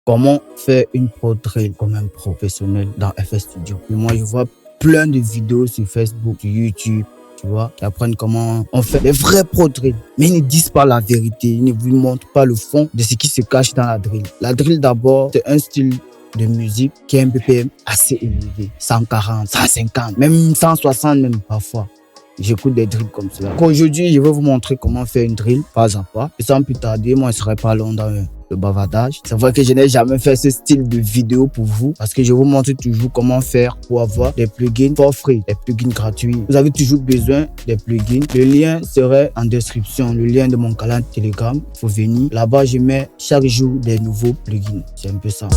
comment faire une prod drill comme un professionnel dans FL Studio. Et moi, je vois plein de vidéos sur Facebook, sur YouTube, tu vois, qui apprennent comment on fait les vrais prod drill. Mais ils ne disent pas la vérité, ils ne vous montrent pas le fond de ce qui se cache dans la drill. La drill, d'abord, c'est un style de musique qui a un BPM assez élevé, 140, 150, même 160 même parfois. J'écoute des drills comme cela. Aujourd'hui, je vais vous montrer comment faire une drill pas à pas. Et sans plus tarder, moi, je ne serai pas long dans le bavardage. C'est vrai que je n'ai jamais fait ce style de vidéo pour vous parce que je vous montre toujours comment faire pour avoir des plugins for free, des plugins gratuits. Vous avez toujours besoin des plugins. Le lien serait en description, le lien de mon canal Telegram. Il faut venir. Là-bas, je mets chaque jour des nouveaux plugins. C'est un peu ça.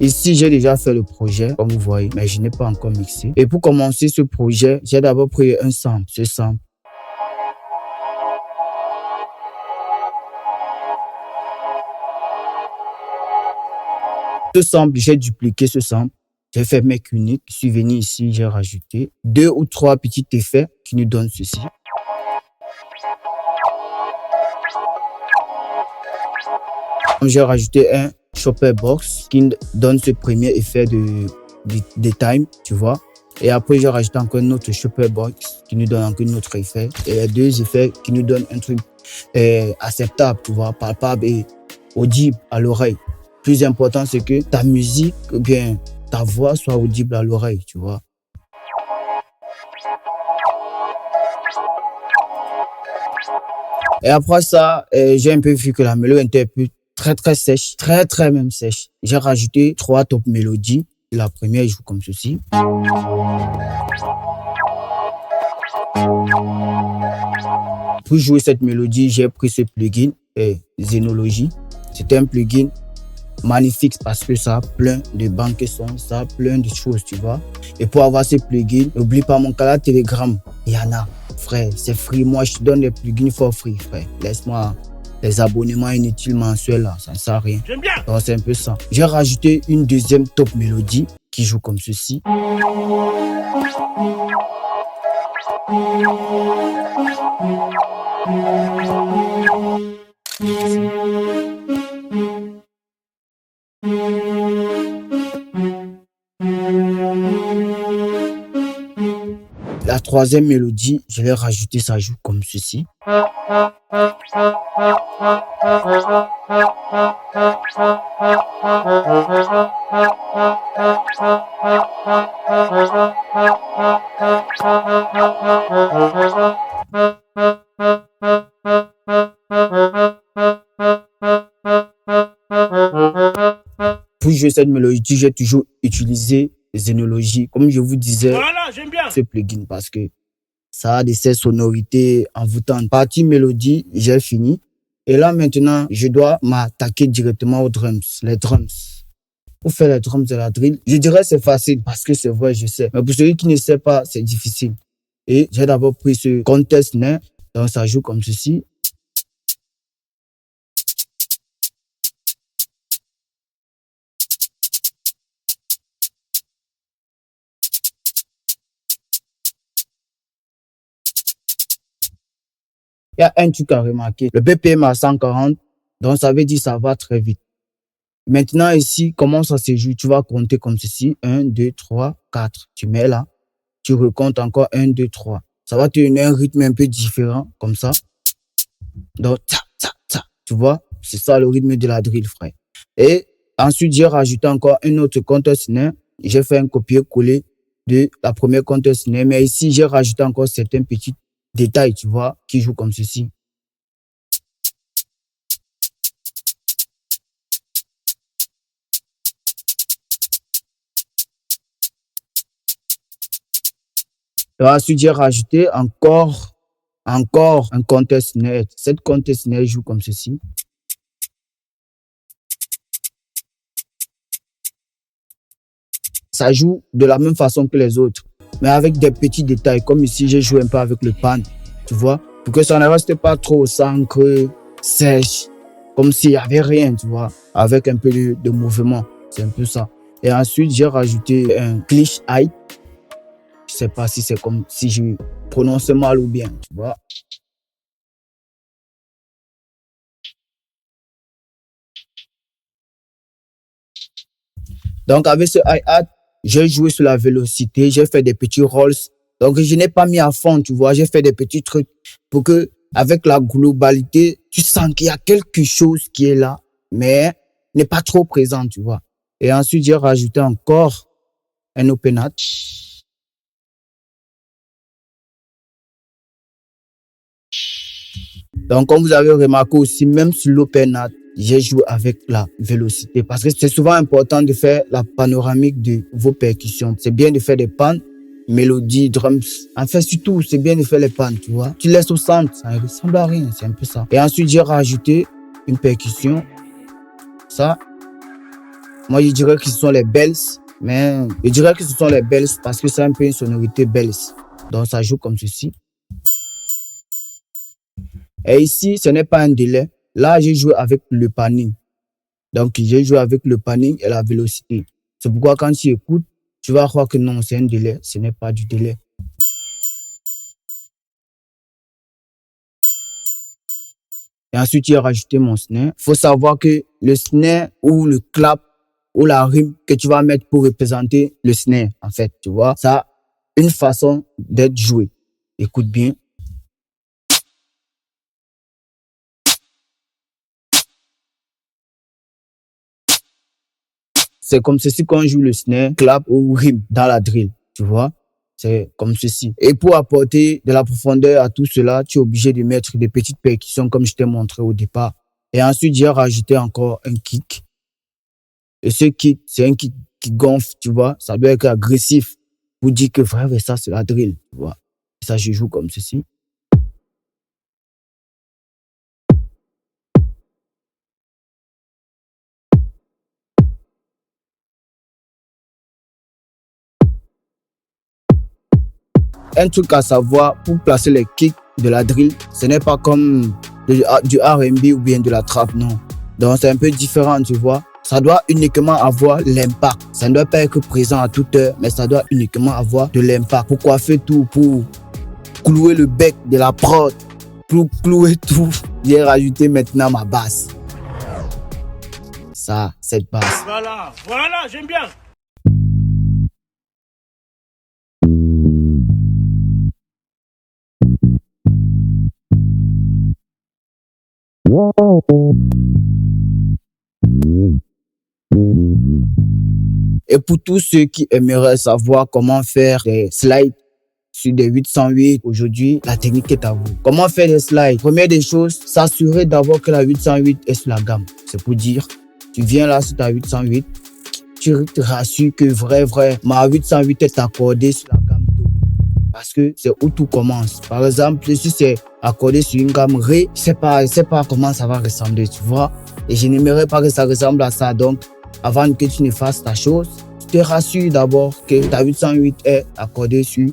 Ici, j'ai déjà fait le projet, comme vous voyez, mais je n'ai pas encore mixé. Et pour commencer ce projet, j'ai d'abord pris un sample, ce sample. Ce sample, j'ai dupliqué ce sample. J'ai fait mec unique. Je suis venu ici, j'ai rajouté 2 ou 3 petits effets qui nous donnent ceci. J'ai rajouté un chopper box qui donne ce premier effet de time, tu vois. Et après, j'ai rajouté encore un autre chopper box qui nous donne encore un autre effet. Et les 2 effets qui nous donnent un truc acceptable, tu vois, palpable et audible à l'oreille. Plus important, c'est que ta musique ou bien ta voix soit audible à l'oreille, tu vois. Et après ça, j'ai un peu vu que la mélodie était un peu très sèche, très même sèche. J'ai rajouté 3 top mélodies. La première joue comme ceci. Pour jouer cette mélodie, j'ai pris ce plugin Zenology. C'est un plugin magnifique parce que ça a plein de banques son, ça a plein de choses, tu vois. Et pour avoir ce plugin, n'oublie pas mon canal Telegram. Il y en a, frère, c'est free. Moi, je te donne des plugins for free, frère. Laisse-moi les abonnements inutiles mensuels là, ça ne sert à rien. J'aime bien. Donc c'est un peu ça. J'ai rajouté une deuxième top mélodie qui joue comme ceci. La troisième mélodie, je l'ai rajoutée, ça joue comme ceci. Pour jouer cette mélodie, j'ai toujours utilisé Zenology. Comme je vous disais, Voilà, j'aime bien. ce plugin parce que ça a de ces sonorités envoûtantes. Partie mélodie, j'ai fini. Et là, maintenant, je dois m'attaquer directement aux drums, les drums. Pour faire les drums de la drill, je dirais c'est facile parce que c'est vrai, je sais. Mais pour celui qui ne sait pas, c'est difficile. Et j'ai d'abord pris ce contest snare. Donc, ça joue comme ceci. Il y a un truc à remarquer. Le BPM à 140, donc ça veut dire que ça va très vite. Maintenant, ici, comment ça se joue? Tu vas compter comme ceci. 1, 2, 3, 4. Tu mets là. Tu recomptes encore 1, 2, 3. Ça va te donner un rythme un peu différent, comme ça. Donc, ta, ta, ta. Tu vois? C'est ça le rythme de la drill, frère. Et ensuite, j'ai rajouté encore un autre compteur snare. J'ai fait un copier-coller de la première compteur snare. Mais ici, j'ai rajouté encore certains petits détails, tu vois, qui jouent comme ceci. Et ensuite, j'ai rajouté encore un compteur snare. Cette compteur snare joue comme ceci. Ça joue de la même façon que les autres, mais avec des petits détails. Comme ici, j'ai joué un peu avec le pan, tu vois, pour que ça ne reste pas trop creux, sèche, comme s'il n'y avait rien, tu vois, avec un peu de mouvement. C'est un peu ça. Et ensuite, j'ai rajouté un glitch high. Je sais pas si c'est comme si je prononce mal ou bien, tu vois. Donc, avec ce hi-hat, j'ai joué sur la vélocité, j'ai fait des petits rolls. Donc, je n'ai pas mis à fond, tu vois, j'ai fait des petits trucs pour que, avec la globalité, tu sens qu'il y a quelque chose qui est là, mais n'est pas trop présent, tu vois. Et ensuite, j'ai rajouté encore un open hat. Donc, comme vous avez remarqué aussi, même sur l'open hat, j'ai joué avec la vélocité parce que c'est souvent important de faire la panoramique de vos percussions. C'est bien de faire des pannes, mélodies, drums. En fait, surtout, c'est bien de faire les pannes, tu vois. Tu laisses au centre, ça ne ressemble à rien, c'est un peu ça. Et ensuite, j'ai rajouté une percussion. Ça, moi, je dirais que ce sont les bells, mais je dirais que ce sont les bells parce que c'est un peu une sonorité bells. Donc, ça joue comme ceci. Et ici, ce n'est pas un délai. Là, j'ai joué avec le panning. Donc, j'ai joué avec le panning et la vélocité. C'est pourquoi quand tu écoutes, tu vas croire que non, c'est un délai. Ce n'est pas du délai. Et ensuite, j'ai rajouté mon snare. Il faut savoir que le snare ou le clap ou la rime que tu vas mettre pour représenter le snare, en fait, tu vois, ça a une façon d'être joué. Écoute bien. C'est comme ceci qu'on joue le snare, clap ou rime dans la drill, tu vois. C'est comme ceci. Et pour apporter de la profondeur à tout cela, tu es obligé de mettre des petites percussions comme je t'ai montré au départ. Et ensuite, j'ai rajouté encore un kick. Et ce kick, c'est un kick qui gonfle, tu vois. Ça doit être agressif pour dire que frère, ça, c'est la drill, tu vois. Et ça, je joue comme ceci. Un truc à savoir, pour placer les kicks de la drill, ce n'est pas comme du R&B ou bien de la trap, non. Donc, c'est un peu différent, tu vois. Ça doit uniquement avoir l'impact. Ça ne doit pas être présent à toute heure, mais ça doit uniquement avoir de l'impact. Pour coiffer tout, pour clouer le bec de la prod, pour clouer tout. J'ai rajouté maintenant ma basse. Ça, cette basse. Voilà, voilà, j'aime bien. Et pour tous ceux qui aimeraient savoir comment faire des slides sur des 808, aujourd'hui, la technique est à vous. Comment faire des slides? Première des choses, s'assurer d'abord que la 808 est sur la gamme. C'est pour dire, tu viens là sur ta 808, tu te rassures que ma 808 est accordée sur la gamme Do. Parce que c'est où tout commence. Par exemple, si c'est accordé sur une gamme Ré, je sais pas comment ça va ressembler, tu vois. Et je n'aimerais pas que ça ressemble à ça. Donc, avant que tu ne fasses ta chose, tu te rassures d'abord que ta 808 est accordée sur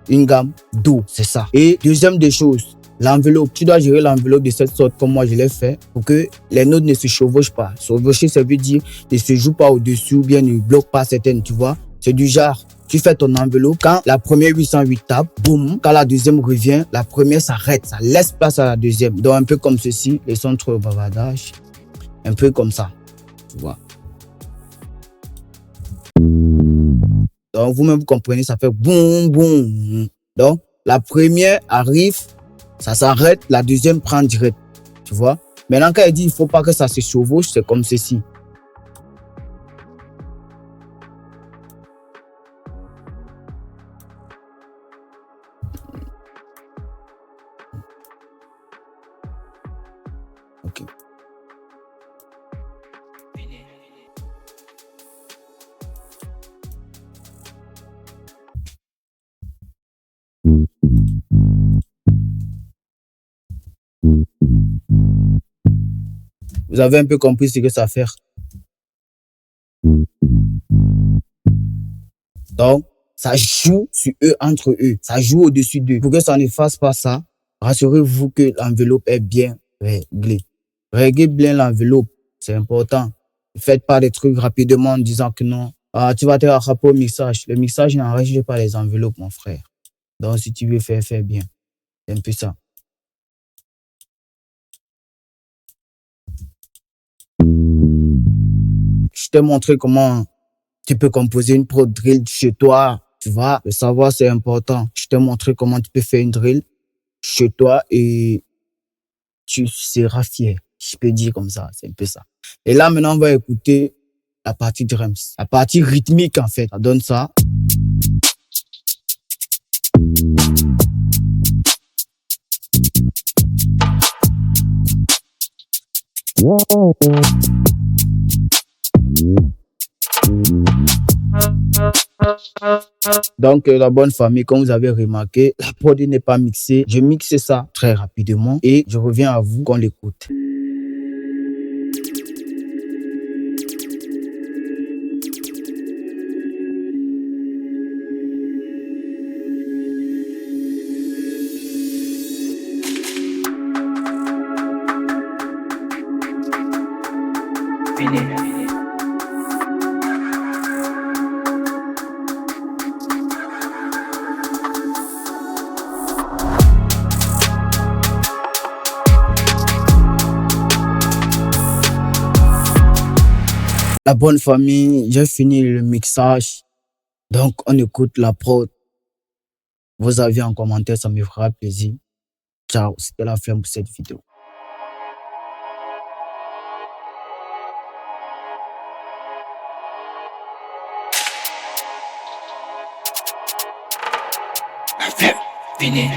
une gamme Do, c'est ça. Et deuxième des choses, l'enveloppe. Tu dois gérer l'enveloppe de cette sorte comme moi je l'ai fait pour que les notes ne se chevauchent pas. Chevaucher, ça veut dire ne se joue pas au-dessus ou bien ne bloque pas certaines, tu vois. C'est du genre, tu fais ton enveloppe, quand la première 808 tape, boum, quand la deuxième revient, la première s'arrête, ça laisse place à la deuxième. Donc un peu comme ceci, les sons trop bavardage, un peu comme ça, tu vois. Donc, vous-même, vous comprenez, ça fait boum, boum. Donc, la première arrive, ça s'arrête, la deuxième prend direct, tu vois. Maintenant, quand elle dit il ne faut pas que ça se chevauche, c'est comme ceci. Ok. Vous avez un peu compris ce que ça fait. Donc, ça joue sur eux, entre eux. Ça joue au-dessus d'eux. Pour que ça ne fasse pas ça, rassurez-vous que l'enveloppe est bien réglée. Réglez bien l'enveloppe. C'est important. Ne faites pas des trucs rapidement en disant que non. Ah, tu vas te rattraper au mixage. Le mixage n'enregistre pas les enveloppes, mon frère. Donc, si tu veux faire, fais bien. C'est un peu ça. Je t'ai montré comment Tu peux composer une prod drill chez toi. Tu vois, le savoir, c'est important. Je t'ai montré comment tu peux faire une drill chez toi et tu seras fier. Je peux dire comme ça, c'est un peu ça. Et là, maintenant, on va écouter la partie drums. La partie rythmique, en fait. Ça donne ça. Donc, la bonne famille, comme vous avez remarqué, la prod n'est pas mixée. Je mixe ça très rapidement et je reviens à vous qu'on l'écoute. La bonne famille, j'ai fini le mixage. Donc, on écoute la prod. Vos avis en commentaire, ça me fera plaisir. Ciao, c'était la fin pour cette vidéo. Fini.